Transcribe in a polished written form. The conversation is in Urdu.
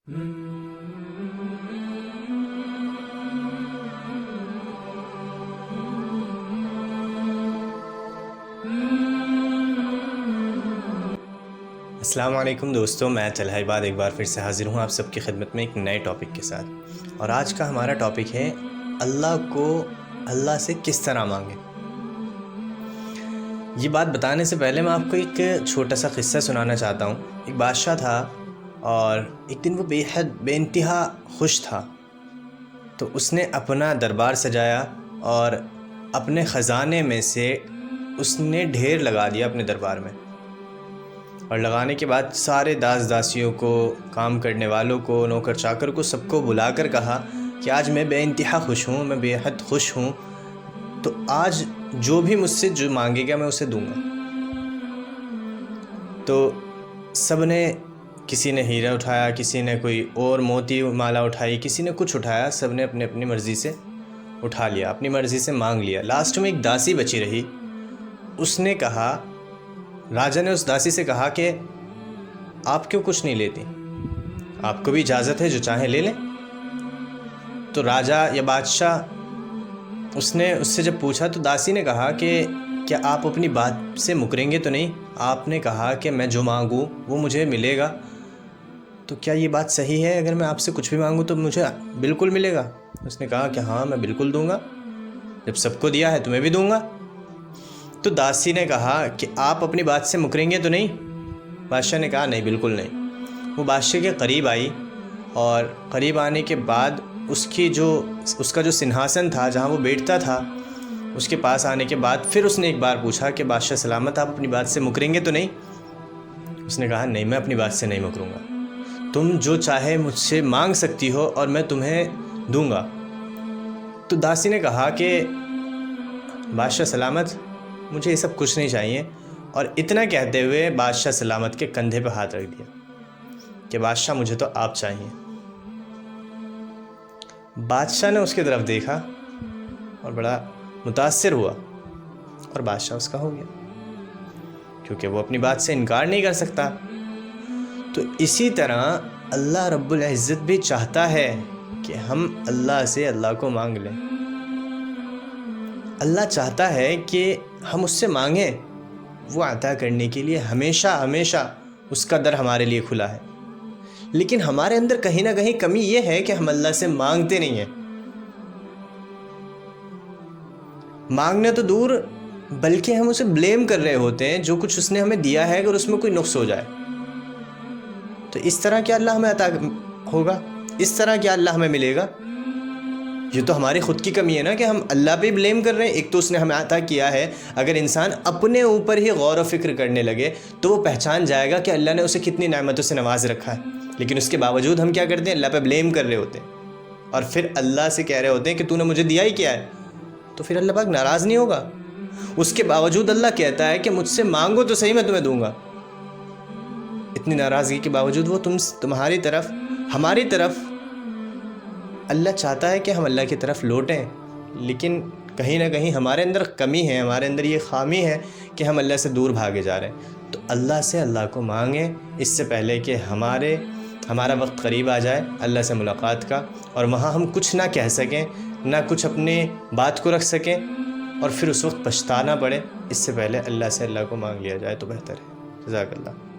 السلام علیکم دوستوں، میں طلحہ عباد ایک بار پھر سے حاضر ہوں آپ سب کی خدمت میں ایک نئے ٹاپک کے ساتھ۔ اور آج کا ہمارا ٹاپک ہے اللہ سے کس طرح مانگیں۔ یہ بات بتانے سے پہلے میں آپ کو ایک چھوٹا سا قصہ سنانا چاہتا ہوں۔ ایک بادشاہ تھا اور ایک دن وہ بے انتہا خوش تھا، تو اس نے اپنا دربار سجایا اور اپنے خزانے میں سے اس نے ڈھیر لگا دیا اپنے دربار میں، اور لگانے کے بعد سارے داسیوں کو، کام کرنے والوں کو، نوکر چاکر کو، سب کو بلا کر کہا کہ آج میں بے انتہا خوش ہوں، میں بے حد خوش ہوں، تو آج جو بھی مجھ سے جو مانگے گا میں اسے دوں گا۔ تو سب نے، کسی نے ہیرا اٹھایا، کسی نے کوئی اور موتی مالا اٹھائی، کسی نے کچھ اٹھایا، سب نے اپنی اپنی مرضی سے اٹھا لیا، اپنی مرضی سے مانگ لیا۔ لاسٹ میں ایک داسی بچی رہی، اس نے کہا، راجا نے اس داسی سے کہا کہ آپ کیوں کچھ نہیں لیتی، آپ کو بھی اجازت ہے، جو چاہیں لے لیں۔ تو راجا یا بادشاہ اس نے اس سے جب پوچھا تو داسی نے کہا کہ کیا آپ اپنی بات سے مکریں گے تو نہیں؟ آپ نے کہا کہ میں جو مانگوں وہ مجھے ملے گا، تو کیا یہ بات صحیح ہے؟ اگر میں آپ سے کچھ بھی مانگوں تو مجھے بالکل ملے گا؟ اس نے کہا کہ ہاں میں بالکل دوں گا، جب سب کو دیا ہے تو میں بھی دوں گا۔ تو داسی نے کہا کہ آپ اپنی بات سے مکریں گے تو نہیں؟ بادشاہ نے کہا نہیں، بالکل نہیں۔ وہ بادشاہ کے قریب آئی، اور قریب آنے کے بعد اس کا جو سنہاسن تھا جہاں وہ بیٹھتا تھا، اس کے پاس آنے کے بعد پھر اس نے ایک بار پوچھا کہ بادشاہ سلامت، آپ اپنی بات سے مکریں گے تو نہیں؟ اس نے کہا نہیں، میں اپنی بات سے نہیں مکروں گا، تم جو چاہے مجھ سے مانگ سکتی ہو اور میں تمہیں دوں گا۔ تو داسی نے کہا کہ بادشاہ سلامت، مجھے یہ سب کچھ نہیں چاہیے، اور اتنا کہتے ہوئے بادشاہ سلامت کے کندھے پہ ہاتھ رکھ دیا کہ بادشاہ مجھے تو آپ چاہیے۔ بادشاہ نے اس کی طرف دیکھا اور بڑا متاثر ہوا، اور بادشاہ اس کا ہو گیا، کیونکہ وہ اپنی بات سے انکار نہیں کر سکتا۔ تو اسی طرح اللہ رب العزت بھی چاہتا ہے کہ ہم اللہ سے اللہ کو مانگ لیں۔ اللہ چاہتا ہے کہ ہم اس سے مانگیں، وہ عطا کرنے کے لیے ہمیشہ اس کا در ہمارے لیے کھلا ہے۔ لیکن ہمارے اندر کہیں نہ کہیں کمی یہ ہے کہ ہم اللہ سے مانگتے نہیں ہیں۔ مانگنا تو دور، بلکہ ہم اسے بلیم کر رہے ہوتے ہیں، جو کچھ اس نے ہمیں دیا ہے اگر اس میں کوئی نقص ہو جائے تو اس طرح کیا اللہ ہمیں عطا ہوگا؟ اس طرح کیا اللہ ہمیں ملے گا؟ یہ تو ہماری خود کی کمی ہے نا کہ ہم اللہ پہ بلیم کر رہے ہیں۔ ایک تو اس نے ہمیں عطا کیا ہے، اگر انسان اپنے اوپر ہی غور و فکر کرنے لگے تو وہ پہچان جائے گا کہ اللہ نے اسے کتنی نعمتوں سے نواز رکھا ہے، لیکن اس کے باوجود ہم کیا کرتے ہیں؟ اللہ پہ بلیم کر رہے ہوتے ہیں، اور پھر اللہ سے کہہ رہے ہوتے ہیں کہ تو نے مجھے دیا ہی کیا ہے۔ تو پھر اللہ پاک ناراض نہیں ہوگا؟ اس کے باوجود اللہ کہتا ہے کہ مجھ سے مانگو تو صحیح، میں تمہیں دوں گا۔ اتنی ناراضگی کے باوجود وہ تمہاری طرف، ہماری طرف، اللہ چاہتا ہے کہ ہم اللہ کی طرف لوٹیں، لیکن کہیں نہ کہیں ہمارے اندر کمی ہے، ہمارے اندر یہ خامی ہے کہ ہم اللہ سے دور بھاگے جا رہے ہیں۔ تو اللہ سے اللہ کو مانگیں اس سے پہلے کہ ہمارا وقت قریب آ جائے اللہ سے ملاقات کا، اور وہاں ہم کچھ نہ کہہ سکیں، نہ کچھ اپنے بات کو رکھ سکیں، اور پھر اس وقت پچھتانا پڑے۔ اس سے پہلے اللہ سے اللہ کو مانگ لیا جائے تو بہتر ہے۔ جزاک اللہ۔